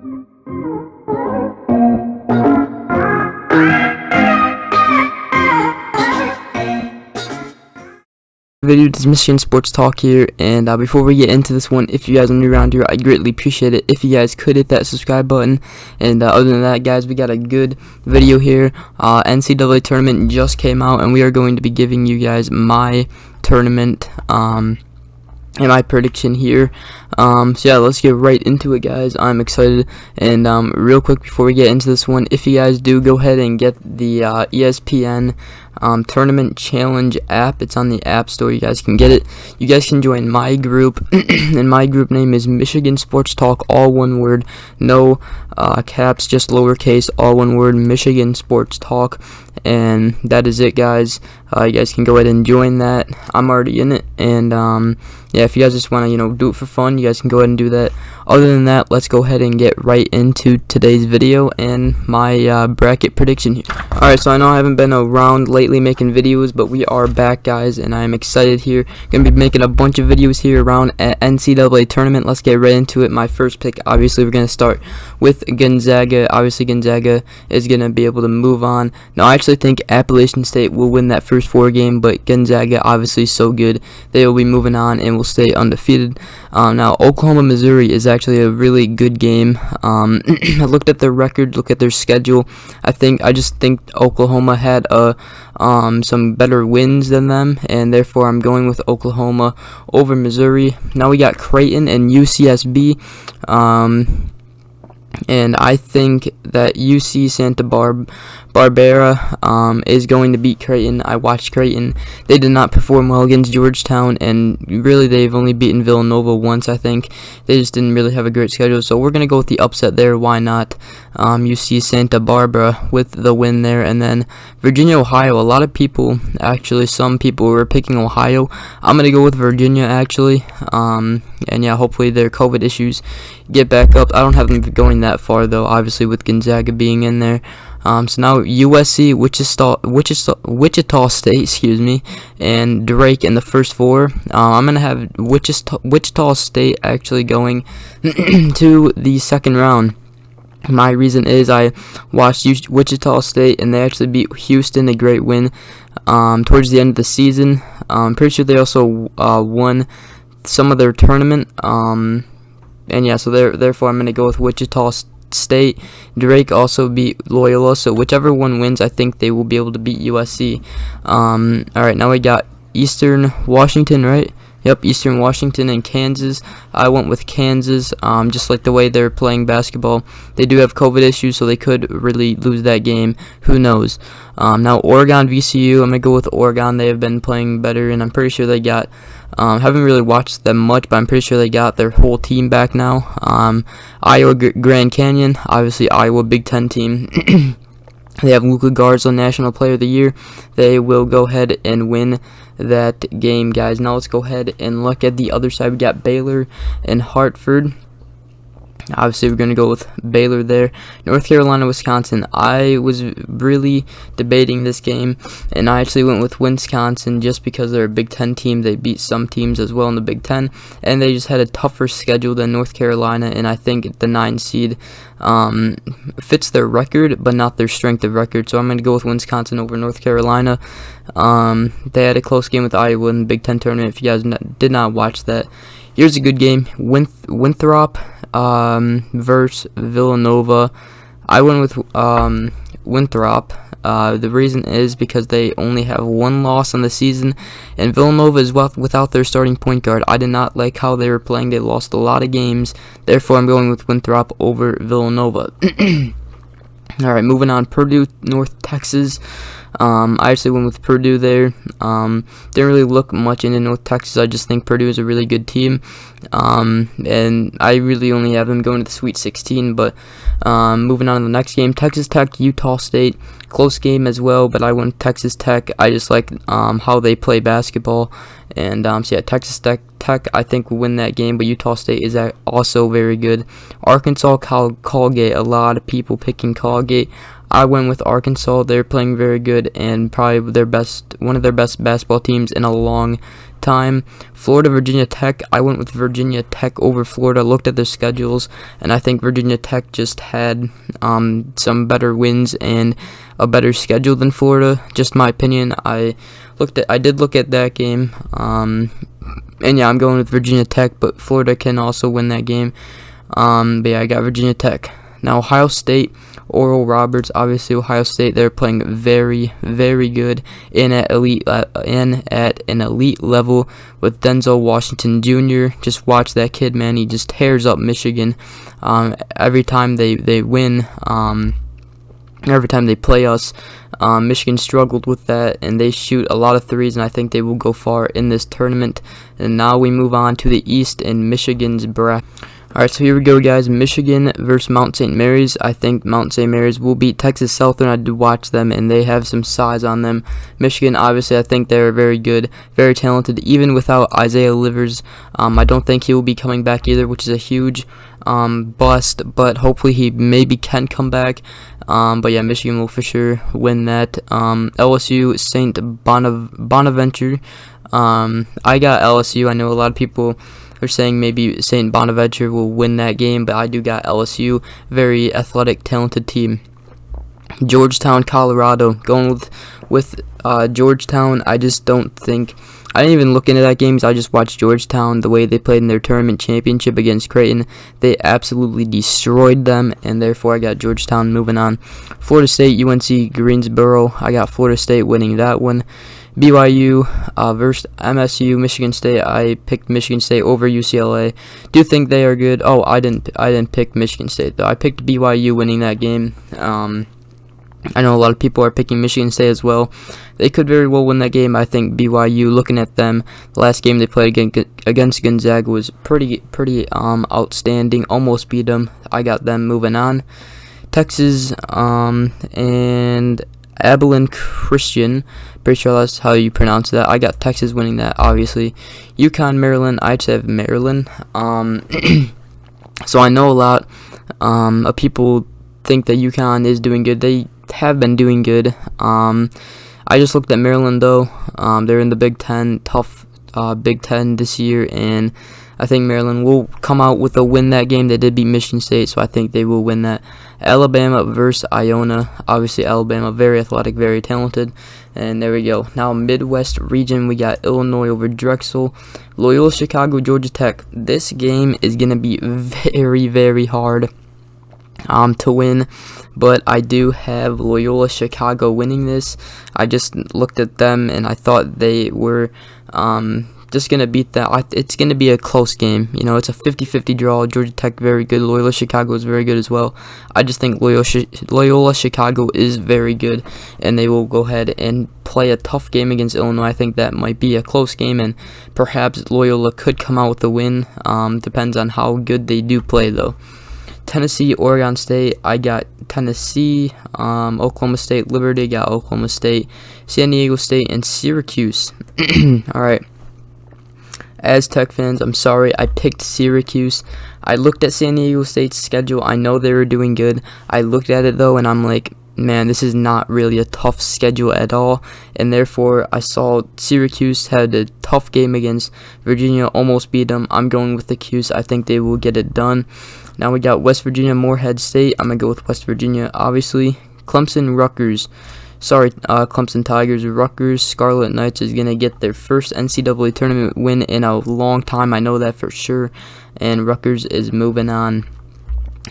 Video, this is Michigan Sports Talk here, and before we get into this one, if you guys are new around here, I'd greatly appreciate it if you guys could hit that subscribe button. And other than that, guys, we got a good video here. NCAA tournament just came out, and we are going to be giving you guys my tournament and my prediction here. So yeah, let's get right into it, guys. I'm excited. And real quick before we get into this one, if you guys do, go ahead and get the ESPN tournament challenge app. It's on the App Store. You guys can get it. You guys can join my group, and my group name is Michigan Sports Talk, all one word, no caps, just lowercase, all one word, Michigan Sports Talk. And that is it, guys. You guys can go ahead and join that. I'm already in it, and yeah, if you guys just want to do it for fun, you guys can go ahead and do that. Other than that, let's go ahead and get right into today's video and my bracket prediction here. Alright, so I know I haven't been around lately making videos, but we are back, guys, and I'm excited here. Gonna be making a bunch of videos here around NCAA tournament. Let's get right into it. My first pick, obviously, we're gonna start with Gonzaga. Obviously, Gonzaga is gonna be able to move on. Now, I actually think Appalachian State will win that first 4 game, but Gonzaga obviously is so good, they will be moving on and will stay undefeated. Now, Oklahoma, Missouri is actually a really good game. I looked at their record, look at their schedule. I just think Oklahoma had some better wins than them, and therefore I'm going with Oklahoma over Missouri. Now we got Creighton and UCSB. And I think that UC Santa Barbara is going to beat Creighton. I watched Creighton. They did not perform well against Georgetown, and really they've only beaten Villanova once, I think. They just didn't really have a great schedule, so we're going to go with the upset there. Why not? UC Santa Barbara with the win there. And then Virginia, Ohio. A lot of people, actually some people were picking Ohio. I'm going to go with Virginia, actually. And yeah, hopefully their COVID issues get back up. I don't have them going that far, though, obviously, with Gonzaga being in there. So now USC, Wichita State, and Drake in the first 4. I'm going to have Wichita State actually going to the second round. My reason is I watched Wichita State, and they actually beat Houston, a great win towards the end of the season. I'm pretty sure they also won some of their tournament. And yeah, so therefore I'm going to go with Wichita State. Drake also beat Loyola, so whichever one wins, I think they will be able to beat USC. Alright, now we got Eastern Washington, right? Yep, Eastern Washington and Kansas. I went with Kansas, just like the way they're playing basketball. They do have COVID issues, so they could really lose that game. Who knows? Now, Oregon, VCU. I'm going to go with Oregon. They have been playing better, and I'm pretty sure they got... haven't really watched them much, but I'm pretty sure they got their whole team back now. Iowa, Grand Canyon. Obviously, Iowa, Big Ten team. They have Luka Garza, National Player of the Year. They will go ahead and win that game, guys. Now let's go ahead and look at the other side. We got Baylor and Hartford. Obviously, we're going to go with Baylor there. North Carolina, Wisconsin. I was really debating this game, and I actually went with Wisconsin just because they're a Big Ten team. They beat some teams as well in the Big Ten, and they just had a tougher schedule than North Carolina, and I think the 9 seed fits their record, but not their strength of record. So I'm going to go with Wisconsin over North Carolina. They had a close game with Iowa in the Big Ten tournament. If you guys did not watch that, here's a good game. Winthrop versus Villanova. I went with Winthrop. The reason is because they only have 1 loss on the season, and Villanova is without their starting point guard. I did not like how they were playing. They lost a lot of games. Therefore, I'm going with Winthrop over Villanova. Alright, moving on. Purdue, North Texas. I actually went with Purdue there. Didn't really look much into North Texas. I just think Purdue is a really good team. And I really only have them going to the Sweet 16. But moving on to the next game, Texas Tech, Utah State. Close game as well, but I went Texas Tech. I just like how they play basketball. And so yeah, Texas Tech I think will win that game, but Utah State is also very good. Arkansas, Colgate. A lot of people picking Colgate. I went with Arkansas. They're playing very good and probably one of their best basketball teams in a long time. Florida, Virginia Tech. I went with Virginia Tech over Florida. Looked at their schedules, and I think Virginia Tech just had some better wins and a better schedule than Florida. Just my opinion. I did look at that game. And yeah, I'm going with Virginia Tech, but Florida can also win that game. But yeah, I got Virginia Tech. Now Ohio State, Oral Roberts. Obviously, Ohio State, they're playing very, very good at an elite level with Denzel Washington Jr. Just watch that kid, man. He just tears up Michigan every time they win. Every time they play us. Michigan struggled with that, and they shoot a lot of threes, and I think they will go far in this tournament. And now we move on to the East and Michigan's bracket. Alright, so here we go, guys. Michigan versus Mount St. Mary's. I think Mount St. Mary's will beat Texas Southern. I did watch them, and they have some size on them. Michigan, obviously, I think they're very good, very talented, even without Isaiah Livers. I don't think he will be coming back either, which is a huge bust, but hopefully he maybe can come back. But yeah, Michigan will for sure win that. LSU St Bonaventure. I got LSU. I know a lot of people are saying maybe St Bonaventure will win that game, but I do got LSU. Very athletic, talented team. Georgetown, Colorado. Going with Georgetown. I just don't think. I didn't even look into that game, so I just watched Georgetown, the way they played in their tournament championship against Creighton. They absolutely destroyed them, and therefore I got Georgetown. Moving on. Florida State, UNC Greensboro. I got Florida State winning that one. BYU versus MSU, Michigan State. I picked Michigan State over UCLA. Do think they are good. Oh, I didn't pick Michigan State though. I picked BYU winning that game. I know a lot of people are picking Michigan State as well. They could very well win that game. I think BYU, looking at them, the last game they played against Gonzaga was pretty outstanding. Almost beat them. I got them. Moving on. Texas and Abilene Christian. Pretty sure that's how you pronounce that. I got Texas winning that, obviously. UConn, Maryland. I just have Maryland. So I know a lot of people think that UConn is doing good. They have been doing good. I just looked at Maryland though. They're in the Big Ten, tough Big Ten this year, and I think Maryland will come out with a win that game. They did beat Michigan State, so I think they will win that. Alabama versus Iona. Obviously, Alabama, very athletic, very talented. And there we go. Now, Midwest region, we got Illinois over Drexel. Loyola, Chicago, Georgia Tech. This game is going to be very, very hard to win, but I do have Loyola Chicago winning this. I just looked at them and I thought they were just going to beat that. It's going to be a close game. You know, it's a 50-50 draw. Georgia Tech very good. Loyola Chicago is very good as well. I just think Loyola Chicago is very good, and they will go ahead and play a tough game against Illinois. I think that might be a close game, and perhaps Loyola could come out with a win. Depends on how good they do play, though. Tennessee, Oregon State. I got Tennessee. Oklahoma State, Liberty. Got Oklahoma State. San Diego State, and Syracuse. All right. Aztec fans, I'm sorry, I picked Syracuse. I looked at San Diego State's schedule. I know they were doing good. I looked at it though, and I'm like, man, this is not really a tough schedule at all. And therefore, I saw Syracuse had a tough game against Virginia, almost beat them. I'm going with the Cuse. I think they will get it done. Now we got West Virginia, Morehead State. I'm going to go with West Virginia, obviously. Clemson, Rutgers. Sorry, Clemson Tigers. Rutgers Scarlet Knights is going to get their first NCAA tournament win in a long time. I know that for sure. And Rutgers is moving on.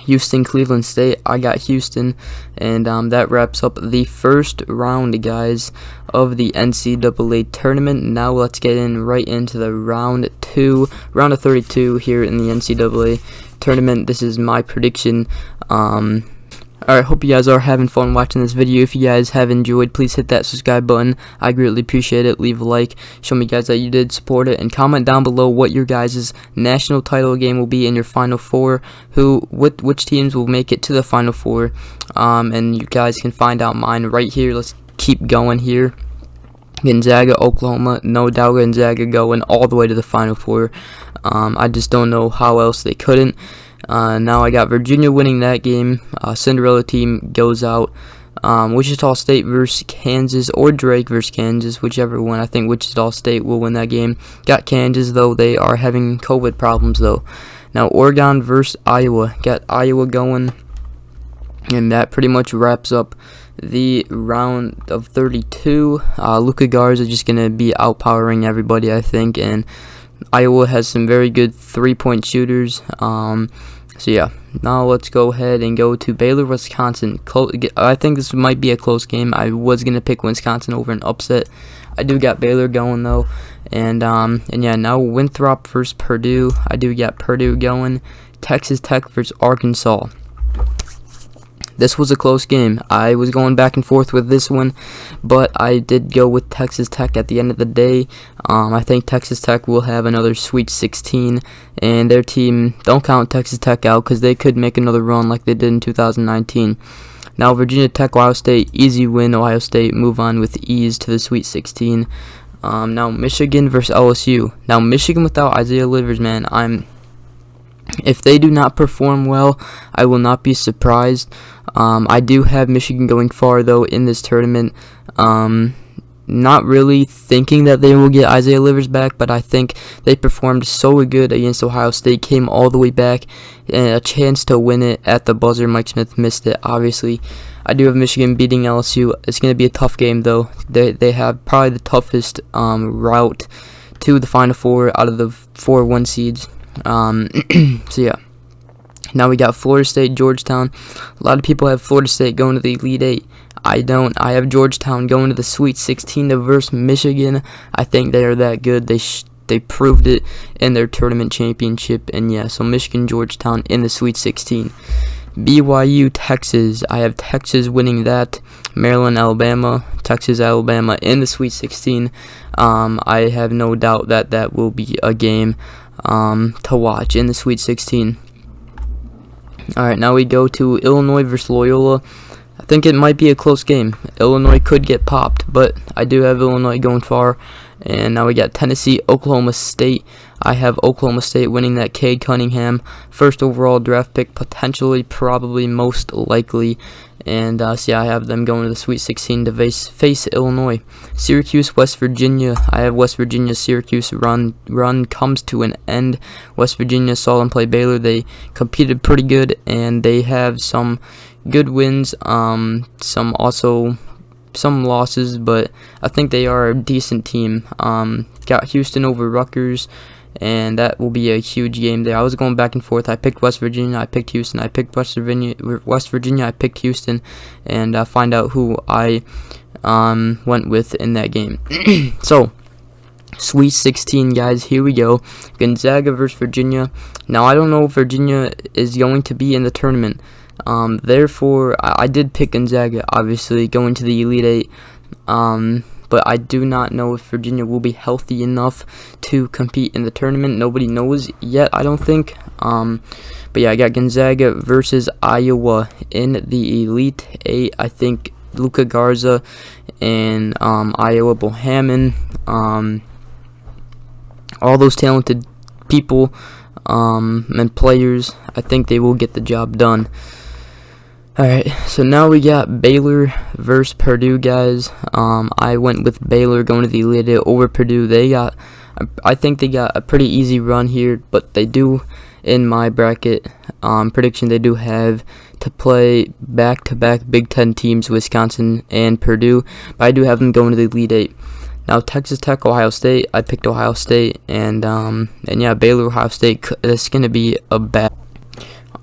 Houston, Cleveland State. I got Houston. And that wraps up the first round, guys, of the NCAA tournament. Now let's get right into the round of 32 here in the NCAA tournament. This is my prediction. Alright, hope you guys are having fun watching this video. If you guys have enjoyed, please hit that subscribe button. I greatly appreciate it. Leave a like. Show me guys that you did support it. And comment down below what your guys' national title game will be in your Final Four. Which teams will make it to the Final Four. And you guys can find out mine right here. Let's keep going here. Gonzaga, Oklahoma. No doubt Gonzaga going all the way to the Final Four. I just don't know how else they couldn't. Now I got Virginia winning that game. Cinderella team goes out. Wichita State versus Kansas, or Drake versus Kansas, whichever one. I think Wichita State will win that game. Got Kansas, though. They are having COVID problems, though. Now, Oregon versus Iowa. Got Iowa going. And that pretty much wraps up the round of 32. Luka Garza just going to be outpowering everybody, I think. And Iowa has some very good three-point shooters. So yeah, now let's go ahead and go to Baylor Wisconsin. I think this might be a close game. I was gonna pick Wisconsin over an upset. I do got Baylor going though, and yeah, now Winthrop versus Purdue. I do got Purdue going. Texas Tech versus Arkansas. This was a close game. I was going back and forth with this one, but I did go with Texas Tech at the end of the day. I think Texas Tech will have another Sweet 16, and their team, don't count Texas Tech out because they could make another run like they did in 2019. Now, Virginia Tech, Ohio State, easy win. Ohio State move on with ease to the Sweet 16. Now, Michigan versus LSU. Now, Michigan without Isaiah Livers, man, if they do not perform well, I will not be surprised. I do have Michigan going far, though, in this tournament. Not really thinking that they will get Isaiah Livers back, but I think they performed so good against Ohio State, came all the way back, and a chance to win it at the buzzer. Mike Smith missed it, obviously. I do have Michigan beating LSU. It's going to be a tough game, though. They have probably the toughest route to the Final Four out of the 4-1 seeds. So yeah, now we got Florida State, Georgetown. A lot of people have Florida State going to the Elite Eight. I don't. I have Georgetown going to the Sweet 16 to versus Michigan. I think they are that good. They proved it in their tournament championship, and yeah, so Michigan, Georgetown in the Sweet 16. BYU, Texas. I have Texas winning that. Maryland, Alabama. Texas, Alabama in the Sweet 16. I have no doubt that that will be a game to watch in the Sweet 16. Alright, now we go to Illinois versus Loyola. I think it might be a close game. Illinois could get popped, but I do have Illinois going far. And now we got Tennessee, Oklahoma State. I have Oklahoma State winning that. Cade Cunningham, first overall draft pick, potentially, probably, most likely. And so yeah, I have them going to the Sweet 16 to face Illinois. Syracuse, West Virginia. I have West Virginia. Syracuse run comes to an end. West Virginia saw them play Baylor. They competed pretty good, and they have some good wins. Some losses, but I think they are a decent team. Got Houston over Rutgers, and that will be a huge game there. I was going back and forth. I picked West Virginia, I picked Houston, I picked West Virginia, I picked Houston, and find out who I went with in that game. So, Sweet 16, guys, here we go. Gonzaga versus Virginia. Now, I don't know if Virginia is going to be in the tournament. Therefore, I did pick Gonzaga, obviously, going to the Elite Eight. But I do not know if Virginia will be healthy enough to compete in the tournament. Nobody knows yet, I don't think. But yeah, I got Gonzaga versus Iowa in the Elite Eight. I think Luka Garza and Iowa Bohammond, all those talented people and players, I think they will get the job done. Alright, so now we got Baylor versus Purdue, guys. I went with Baylor going to the Elite Eight over Purdue. I think they got a pretty easy run here, but they do, in my bracket prediction, they do have to play back-to-back Big Ten teams, Wisconsin and Purdue. But I do have them going to the Elite Eight. Now, Texas Tech, Ohio State. I picked Ohio State, and yeah, Baylor, Ohio State. It's gonna be a bad.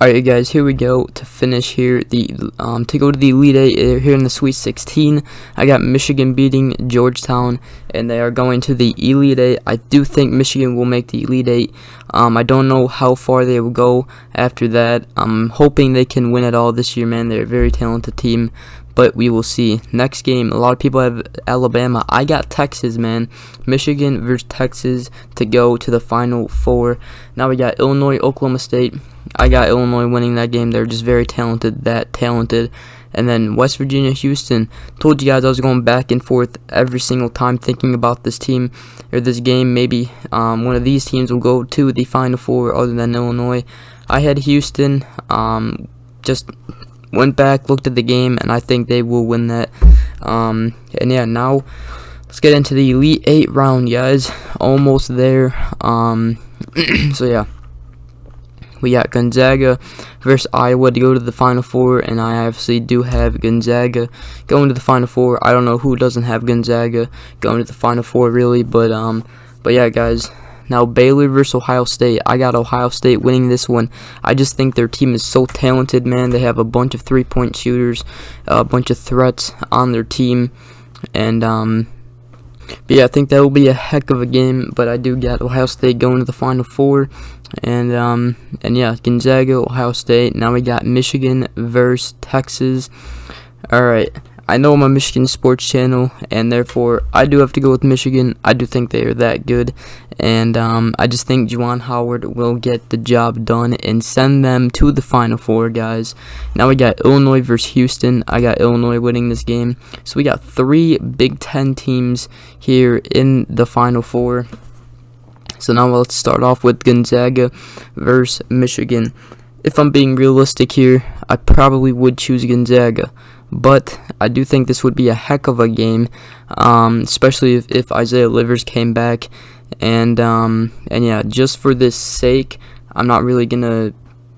Alright, guys, here we go to finish here. To go to the Elite Eight here in the Sweet 16. I got Michigan beating Georgetown, and they are going to the Elite Eight. I do think Michigan will make the Elite Eight. I don't know how far they will go after that. I'm hoping they can win it all this year, man. They're a very talented team, but we will see. Next game, a lot of people have Alabama. I got Texas, man. Michigan versus Texas to go to the Final Four. Now we got Illinois, Oklahoma State. I got Illinois winning that game. They're just very talented, that talented. And then West Virginia, Houston. Told you guys I was going back and forth every single time thinking about this team or this game. Maybe one of these teams will go to the Final Four other than Illinois. I had Houston. Just went back, looked at the game, and I think they will win that. And yeah, now let's get into the Elite 8 round, guys. Almost there. So yeah, we got Gonzaga versus Iowa to go to the Final Four, and I obviously do have Gonzaga going to the Final Four. I don't know who doesn't have Gonzaga going to the Final Four, really, but yeah, guys. Now Baylor versus Ohio State. I got Ohio State winning this one. I just think their team is so talented, man. They have a bunch of three-point shooters, a bunch of threats on their team, and but yeah, I think that will be a heck of a game. But I do got Ohio State going to the Final Four, and yeah, Gonzaga, Ohio State. Now we got Michigan versus Texas. All right. I know I'm a Michigan sports channel, and therefore I do have to go with Michigan. I do think they are that good, and I just think Juwan Howard will get the job done and send them to the Final Four, guys. Now we got Illinois versus Houston. I got Illinois winning this game. So we got 3 Big Ten teams here in the Final Four. So now let's start off with Gonzaga versus Michigan. If I'm being realistic here, I probably would choose Gonzaga. But I do think this would be a heck of a game, especially if Isaiah Livers came back. And yeah, just for this sake, I'm not really gonna.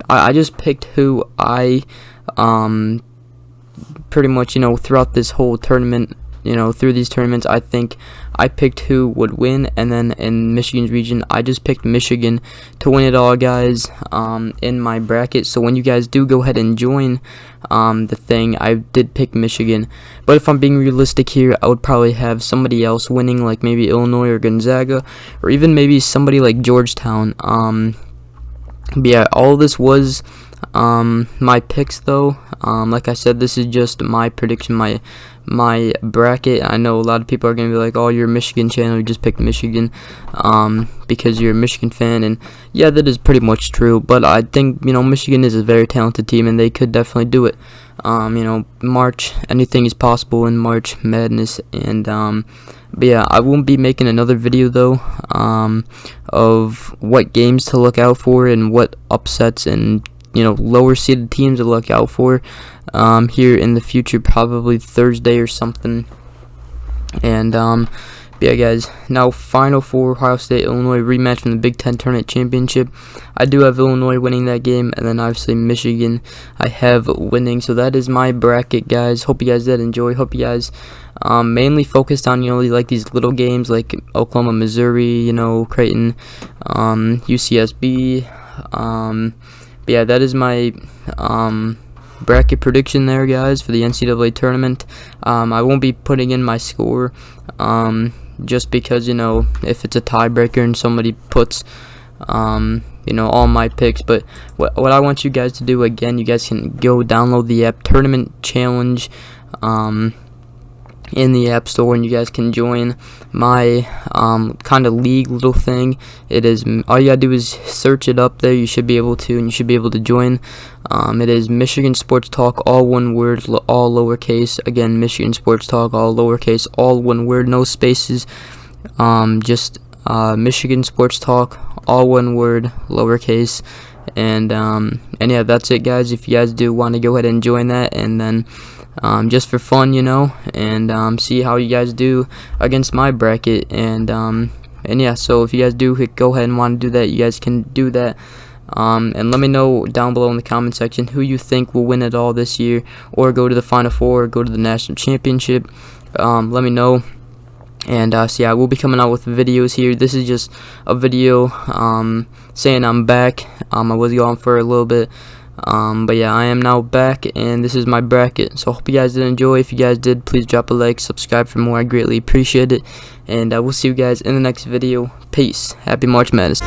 I just picked who I pretty much, throughout this whole tournament, through these tournaments, I think I picked who would win, and then in Michigan's region, I just picked Michigan to win it all, guys, in my bracket. So when you guys do go ahead and join the thing, I did pick Michigan. But if I'm being realistic here, I would probably have somebody else winning, like maybe Illinois or Gonzaga, or even maybe somebody like Georgetown. But yeah, all this was my picks, though. Like I said, this is just my prediction, my bracket. I know a lot of people are gonna be like, "Oh, you're a Michigan channel, you just picked Michigan because you're a Michigan fan," and yeah, that is pretty much true. But I think Michigan is a very talented team, and they could definitely do it. March, anything is possible in March Madness, and but yeah, I won't be making another video though of what games to look out for and what upsets and lower seeded teams to look out for here in the future, probably Thursday or something. And but yeah, guys, now Final Four, Ohio State, Illinois rematch from the Big Ten Tournament Championship. I do have Illinois winning that game, and then obviously Michigan I have winning. So that is my bracket, guys. Hope you guys did enjoy. Hope you guys mainly focused on like these little games like Oklahoma, Missouri, Creighton, UCSB. But yeah, that is my bracket prediction there, guys, for the NCAA tournament. I won't be putting in my score just because if it's a tiebreaker and somebody puts all my picks. But what I want you guys to do, again, you guys can go download the app Tournament Challenge in the App Store, and you guys can join my kind of league little thing. It is, all you gotta do is search it up there. You should be able to, and you should be able to join. It is Michigan Sports Talk, all one word, all lowercase. Again, Michigan Sports Talk, all lowercase, all one word, no spaces. Just Michigan Sports Talk, all one word, lowercase. And yeah, that's it, guys. If you guys do want to go ahead and join that, and then just for fun, and see how you guys do against my bracket, and yeah, so if you guys do go ahead and want to do that, you guys can do that, and let me know down below in the comment section who you think will win it all this year, or go to the Final Four, or go to the national championship. Let me know. And so yeah, I will be coming out with videos here. This is just a video saying I'm back. I was gone for a little bit, but yeah, I am now back, and this is my bracket. So I hope you guys did enjoy. If you guys did, please drop a like, subscribe for more. I greatly appreciate it, and I will see you guys in the next video. Peace. Happy March Madness.